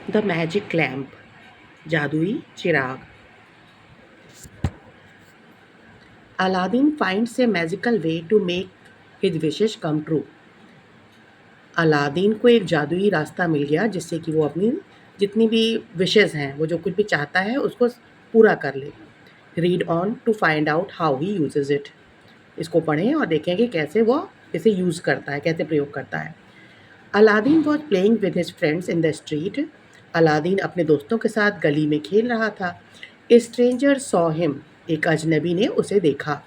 The magic lamp, जादुई चिराग। Aladdin finds a magical way to make his wishes come true. Aladdin को एक जादुई रास्ता मिल गया जिससे कि वो अपनी जितनी भी विशेस हैं, वो जो कुछ भी चाहता है उसको पूरा कर ले। Read on to find out how he uses it. इसको पढ़ें और देखें कि कैसे वो इसे यूज़ करता है, कैसे प्रयोग करता है। Aladdin was playing with his friends in the street. Aladdin अपने दोस्तों के साथ गली में खेल रहा था। A stranger saw him. एक अजनबी ने उसे देखा।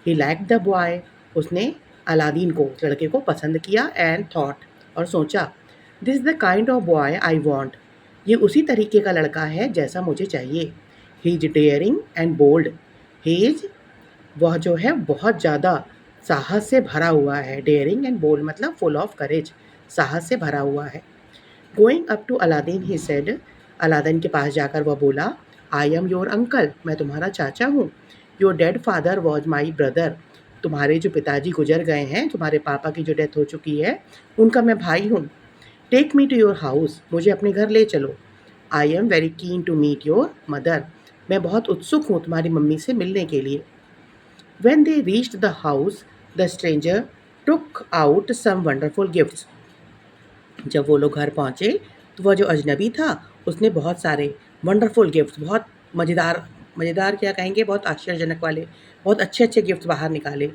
He like the boy. उसने अलादीन को, लड़के को पसंद किया। एंड थॉट, और सोचा, this the kind of boy I want. ये उसी तरीके का लड़का है जैसा मुझे चाहिए। He is daring and bold. He is, वह जो है बहुत ज़्यादा साहस से भरा हुआ है। डेयरिंग एंड बोल्ड मतलब फुल ऑफ करेज, साहस से भरा हुआ है। Going up to Aladdin he said. Aladdin के पास जाकर वह बोला, आई एम योर अंकल। मैं तुम्हारा चाचा हूँ। Your dead father was my brother. तुम्हारे जो पिताजी गुजर गए हैं, तुम्हारे पापा की जो डेथ हो चुकी है, उनका मैं भाई हूँ। Take me to your house. मुझे अपने घर ले चलो। I am very keen to meet your mother. मैं बहुत उत्सुक हूँ तुम्हारी मम्मी से मिलने के लिए। When they reached the house, the stranger took out some wonderful gifts. जब वो लोग घर पहुँचे तो वह जो अजनबी था उसने बहुत सारे वंडरफुल गिफ्ट्स, बहुत मज़ेदार, मज़ेदार क्या कहेंगे, बहुत आश्चर्यजनक वाले, बहुत अच्छे अच्छे गिफ्ट्स बाहर निकाले।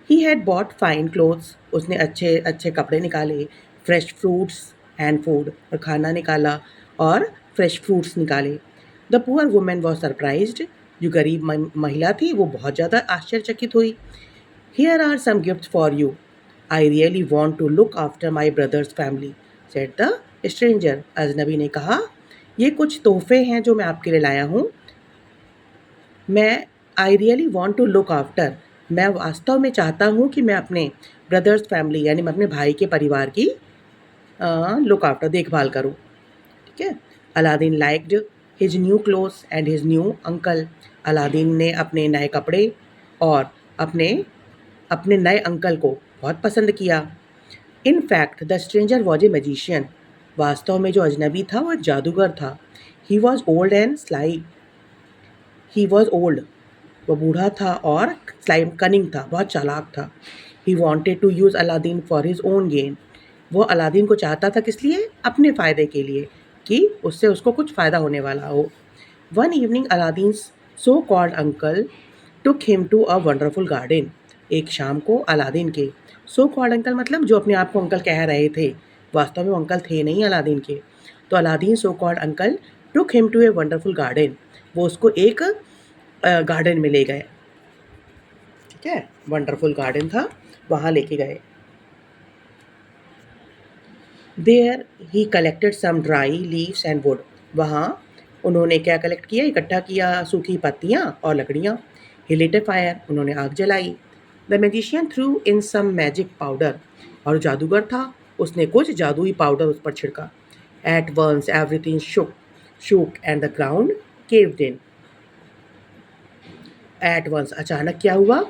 He had bought fine clothes. उसने अच्छे अच्छे कपड़े निकाले। फ्रेश फ्रूट्स एंड फूड, और खाना निकाला और फ्रेश फ्रूट्स निकाले। The poor women was surprised. जो गरीब महिला थी वो बहुत ज़्यादा आश्चर्यचकित हुई। Here are some gift for you. I really want to look after my brother's family, said the stranger. अजनबी ने कहा, ये कुछ तोहफे हैं जो मैं आपके लिए लाया हूँ। मैं I really want to look after, मैं वास्तव में चाहता हूँ कि मैं अपने ब्रदर्स फैमिली यानी मैं अपने भाई के परिवार की लुक आफ्टर, देखभाल करूँ। ठीक है। Aladdin liked his new clothes and his new uncle. Aladdin ने अपने नए कपड़े और अपने अपने नए अंकल को बहुत पसंद किया। इन fact the stranger was a magician. वास्तव में जो अजनबी था वो एक जादूगर था। He was old and sly. He was old, वो बूढ़ा था, और स्लाइम कनिंग था, बहुत चालाक था। He wanted to use Aladdin for his own gain. वो अलादीन को चाहता था किस लिए? अपने फ़ायदे के लिए, कि उससे उसको कुछ फ़ायदा होने वाला हो। One evening Aladdin so called uncle took him to a wonderful garden. एक शाम को अलादीन के सो कॉल्ड अंकल मतलब जो अपने आप को अंकल कह रहे थे, वास्तव में वो अंकल थे नहीं अलादीन के। तो Aladdin so called uncle took him to a wonderful garden. वो उसको एक गार्डन में ले गए। ठीक है, वंडरफुल गार्डन था, वहाँ लेके गए। There he collected some dry leaves and wood. वहाँ उन्होंने क्या कलेक्ट किया? इकट्ठा किया सूखी पत्तियाँ और लकड़ियाँ। He lit a fire. उन्होंने आग जलाई। The magician threw in some magic powder. और जादूगर था, उसने कुछ जादुई पाउडर उस पर छिड़का। At once everything shook and the ground caved in. At once अचानक क्या हुआ?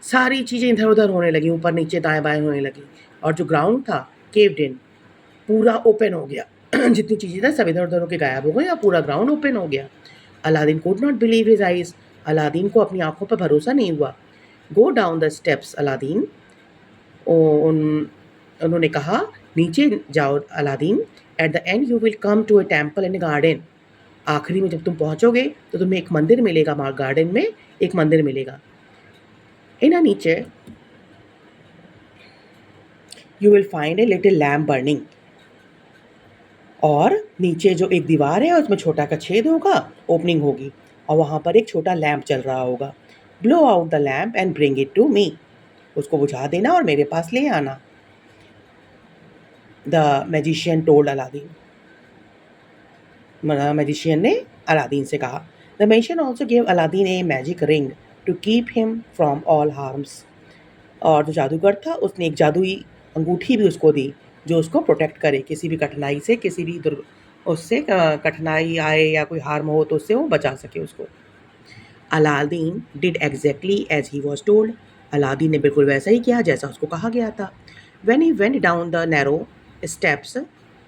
सारी चीज़ें इधर उधर होने लगी, ऊपर नीचे दाएं बाएं होने लगी, और जो ग्राउंड था केव्ड इन, पूरा ओपन हो गया। जितनी चीज़ें थी सब इधर उधर होकर गायब हो गई और पूरा ग्राउंड ओपन हो गया। Aladdin could not believe his eyes. Aladdin को अपनी आंखों पर भरोसा नहीं हुआ। Go down the steps Aladdin. उन्होंने कहा, नीचे जाओ Aladdin. At the end you will come to a temple and garden. आखिरी में जब तुम पहुंचोगे तो तुम्हें एक मंदिर मिलेगा, गार्डन में एक मंदिर मिलेगा। इन नीचे you will find a little lamp burning. और नीचे जो एक दीवार है उसमें छोटा का छेद होगा, ओपनिंग होगी, और वहाँ पर एक छोटा लैम्प चल रहा होगा। Blow out the lamp and bring it to me. उसको बुझा देना और मेरे पास ले आना। The magician told Aladdin. Magician ने अलादीन से कहा। The magician also gave Aladdin a magic ring to keep him from all harms. और जो जादूगर था उसने एक जादुई अंगूठी भी उसको दी जो उसको प्रोटेक्ट करे किसी भी कठिनाई से, किसी भी उससे कठिनाई आए या कोई हार्म हो तो उससे वो बचा सके उसको। Aladdin did exactly as he was told. Aladdin ने बिल्कुल वैसा ही किया जैसा उसको कहा गया था। When he went down the narrow steps.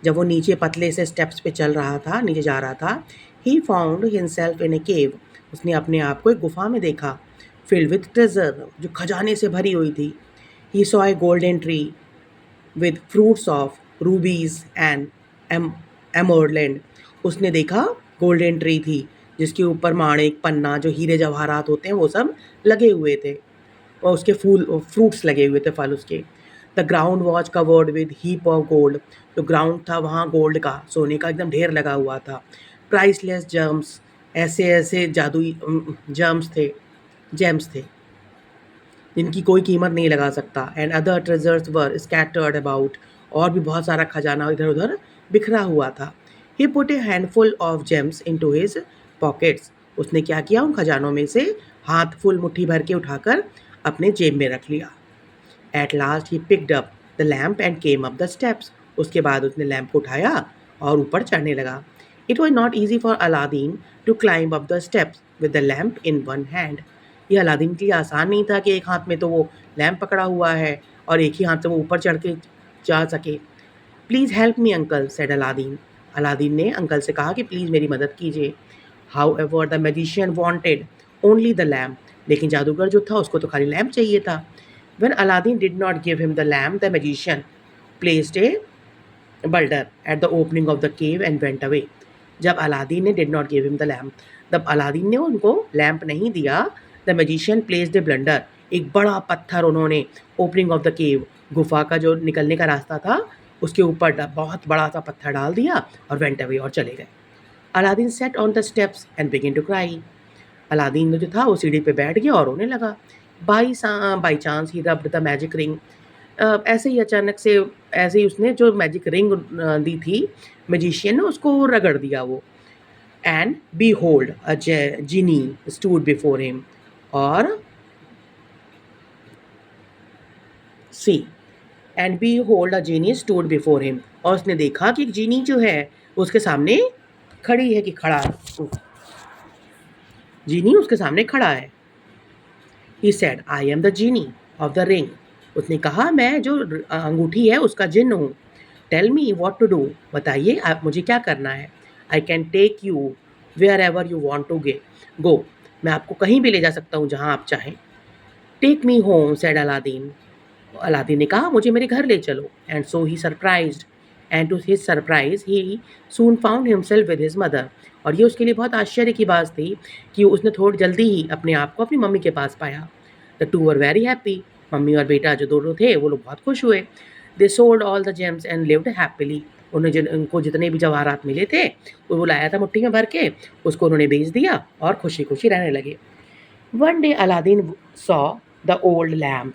जब वो नीचे पतले से स्टेप्स पे चल रहा था, नीचे जा रहा था, ही फाउंड हिमसेल्फ इन ए केव, उसने अपने आप को एक गुफा में देखा, फिल्ड विथ ट्रेजर, जो खजाने से भरी हुई थी। He saw a golden tree with fruits of rubies and emeralds, उसने देखा गोल्डन ट्री थी जिसके ऊपर माणिक, पन्ना, जो हीरे जवाहरात होते हैं वो सब लगे हुए थे, और उसके फूल फ्रूट्स लगे हुए थे, फल उसके। The ground was covered with heap of gold, जो ग्राउंड था वहाँ गोल्ड का, सोने का एकदम ढेर लगा हुआ था। प्राइसलेस जर्म्स, ऐसे ऐसे जादुई जर्म्स थे, जेम्स थे जिनकी कोई कीमत नहीं लगा सकता। And other treasures were scattered about, और भी बहुत सारा खजाना इधर उधर बिखरा हुआ था। He put a handful of gems into his pockets, उसने क्या किया, उन खजानों में से हाथ फुल मुट्ठी भर के उठाकर अपने जेब में रख लिया। At last he picked up the lamp and came up the steps, उसके बाद उसने लैम्प को उठाया और ऊपर चढ़ने लगा। It was not easy for Aladdin to climb up the steps with the lamp in one hand, ये अलादीन के लिए आसान नहीं था कि एक हाथ में तो वो लैम्प पकड़ा हुआ है और एक ही हाथ से वो ऊपर चढ़ के जा सके। Please help me uncle, said Aladdin, Aladdin ने अंकल से कहा कि प्लीज़ मेरी मदद कीजिए। How ever the magician wanted only the lamp, लेकिन जादूगर जो था उसको तो खाली लैम्प चाहिए था। When Aladdin did not give him the lamp, the magician placed a boulder at the opening of the cave and went away. जब अलादीन ने did not give him the lamp, तब अलादीन ने उनको lamp नहीं दिया, the magician placed a blunder, एक बड़ा पत्थर उन्होंने ओपनिंग ऑफ द केव, गुफा का जो निकलने का रास्ता था उसके ऊपर बहुत बड़ा सा पत्थर डाल दिया और वेंट अवे, और चले गए। Aladdin sat on the steps and begin to cry, Aladdin जो था वो सीढ़ी पे बैठ गया और रोने लगा। By chance he rubbed the magic ring, ऐसे ही अचानक से, ऐसे ही उसने जो मैजिक रिंग दी थी मैजिशियन ने, उसको रगड़ दिया वो। And behold a genie stood before him, और see and behold a genie stood before him, और उसने देखा कि एक जीनी जो है उसके सामने खड़ी है, कि खड़ा है, जीनी उसके सामने खड़ा है। He said, I am the genie of the ring. उसने कहा मैं जो अंगूठी है उसका जिन हूँ। Tell me what to do. बताइए आप मुझे क्या करना है। I can take you wherever you want to go. मैं आपको कहीं भी ले जा सकता हूँ जहाँ आप चाहें। Take me home, said Aladdin. Aladdin ने कहा मुझे मेरे घर ले चलो। And so he surprised. And to his surprise, he soon found himself with his mother. और ये उसके लिए बहुत आश्चर्य की बात थी कि उसने थोड़ी जल्दी ही अपने आप को अपनी मम्मी के पास पाया। The two were very happy, mummy और बेटा जो दोनों थे वो लोग बहुत खुश हुए। They sold all the James and lived happily, उनको जितने भी जवाहरात मिले थे वो लाया था मुट्ठी में भर के, उसको उन्होंने बेच दिया और खुशी खुशी रहने लगे। One day Aladdin saw the old lamp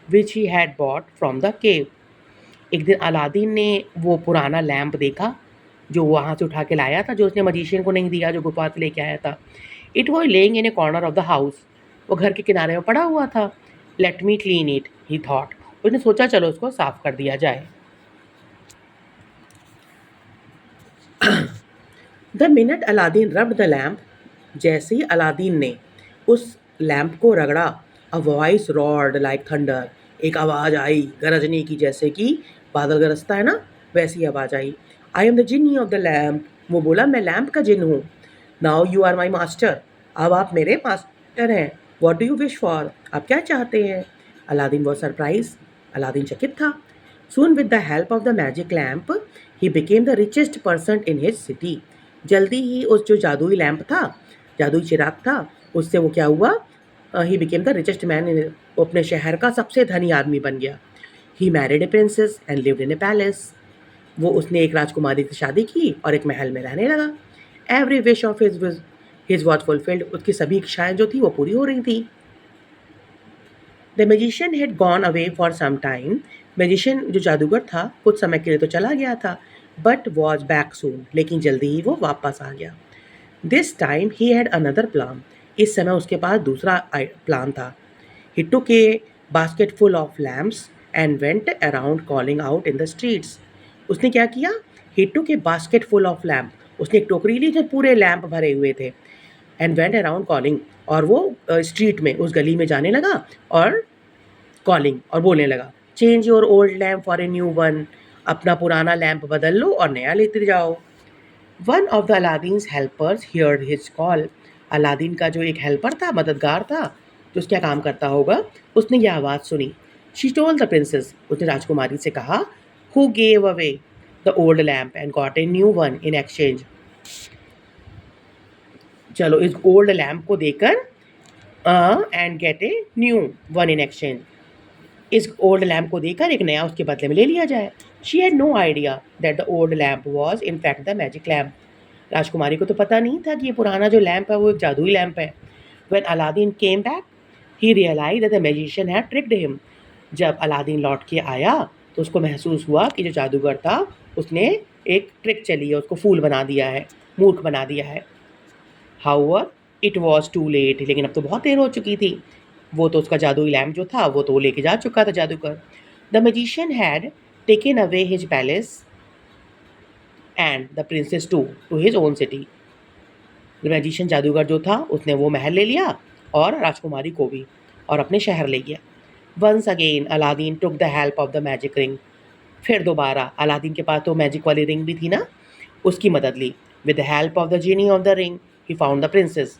which he had bought from the cave, एक दिन अलादीन ने वो पुराना लैम्प देखा जो वहाँ से उठा के लाया था, जो उसने मजिशियन को नहीं दिया, जो गुफा से लेके आया था। It was laying in A corner of the house, वो घर के किनारे में पड़ा हुआ था। Let me clean it, he thought, उसने सोचा चलो उसको साफ कर दिया जाए। The minute Aladdin rubbed the lamp, जैसे ही अलादीन ने उस लैम्प को रगड़ा, अ वॉइस रॉर्ड लाइक थंडर, एक आवाज़ आई गरजने की, जैसे कि बादल गरजता है ना, वैसी आवाज़ आई। I am the genie of the lamp, वो बोला मैं लैम्प का जिन हूँ। Now you are my master, अब आप मेरे मास्टर हैं। What do you wish for, आप क्या चाहते हैं। अलादीन वॉज सरप्राइज, अलादीन चकित था। Soon with the help of the magic lamp he became the richest person in his city, जल्दी ही उस जो जादुई लैम्प था, जादुई चिराग था, उससे वो क्या हुआ, he became the richest man in, अपने शहर का सबसे धनी आदमी बन गया। He married a princess and lived in a palace, वो उसने एक राजकुमारी से शादी की और एक महल में रहने लगा। Every wish of his was fulfilled, उसकी सभी इच्छाएं जो थी वो पूरी हो रही थी। The magician had gone away for some time, magician जो जादूगर था कुछ समय के लिए तो चला गया था, बट वॉज बैक सून, लेकिन जल्दी ही वो वापस आ गया। This time he had another plan, इस समय उसके पास दूसरा प्लान था। He took a basket full of lamps and went around calling out in the streets, उसने क्या किया, he took a basket full of lamp, उसने एक टोकरी ली जिसमें पूरे लैम्प भरे हुए थे, एंड वेंट अराउंड कॉलिंग, और वो स्ट्रीट में उस गली में जाने लगा और कॉलिंग और बोलने लगा, change your old lamp for a new one, अपना पुराना लैंप बदल लो और नया लेते जाओ। One of the Aladdin's helpers heard his call. Aladdin का जो एक हेल्पर था, मददगार था, जो उसका काम करता होगा, उसने यह आवाज़ सुनी। शी टोल्ड द प्रिंसेस, उसने राजकुमारी से कहा, who gave away the old lamp and got a new one in exchange. चलो इस ओल्ड लैम्प को देकर and gate A new one in exchange, इस ओल्ड लैम्प को देकर एक नया उसके बदले में ले लिया जाए। She had no idea that the old lamp was in fact the magic lamp. राजकुमारी को तो पता नहीं था कि ये पुराना जो लैम्प है वो एक जादुई लैम्प है। When Aladdin came back, he realized that the magician had tricked him. जब अलादीन लौट के आया तो उसको महसूस हुआ कि जो जादूगर था उसने एक ट्रिक चली है, उसको फूल बना दिया है, मूर्ख बना दिया है। However, it was too late, लेकिन अब तो बहुत देर हो चुकी थी। वो तो उसका जादुई लैम्प जो था वो तो लेके जा चुका था जादूगर। The magician had taken away his palace and the princess too to his own city. Magician जादूगर जो था उसने वो महल ले लिया और राजकुमारी को भी, और अपने शहर ले गया। Once again Aladdin took the help of the magic ring. फिर दोबारा अलादीन के पास तो मैजिक वाली रिंग भी थी ना, उसकी मदद ली। With the help of the genie of the ring he found the princess.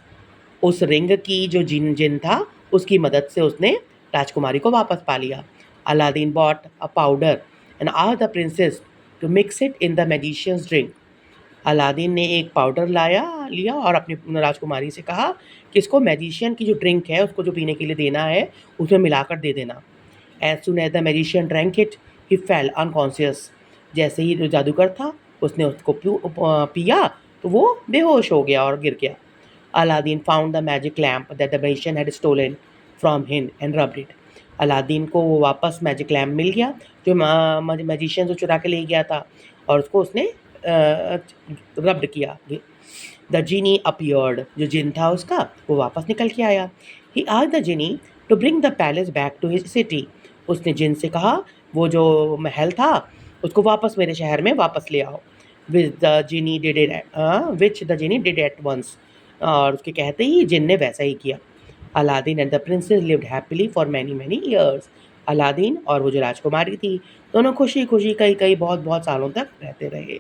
उस रिंग की जो जिन था उसकी मदद से उसने राजकुमारी को वापस पा लिया। Aladdin bought a powder and asked the princess to mix it in the magician's drink. Aladdin ने एक पाउडर लिया और अपनी राजकुमारी से कहा कि इसको मैजिशियन की जो ड्रिंक है उसको जो पीने के लिए देना है उसमें मिलाकर दे देना। As soon as the magician drank it he fell unconscious. जैसे ही जो जादूगर था उसने उसको पिया तो वो बेहोश हो गया और गिर गया। Aladdin found the magic lamp that the magician had stolen from him and rubbed it. Aladdin को वो वापस मैजिक लैम्प मिल गया जो मैजिशियन जो चुरा के ले गया था, और उसको उसने रब्ड किया। द जीनी अपीयर्ड, जो जिन था उसका वो वापस निकल के आया। He asked the genie to bring the palace back to his city. उसने जिन से कहा वो जो महल था उसको वापस मेरे शहर में वापस ले आओ। Which the genie did at once, और उसके कहते ही जिन ने वैसा ही किया। Aladdin and the princess lived happily for many many years. Aladdin और वो जो राजकुमारी थी दोनों खुशी खुशी कई कई बहुत बहुत सालों तक रहते रहे।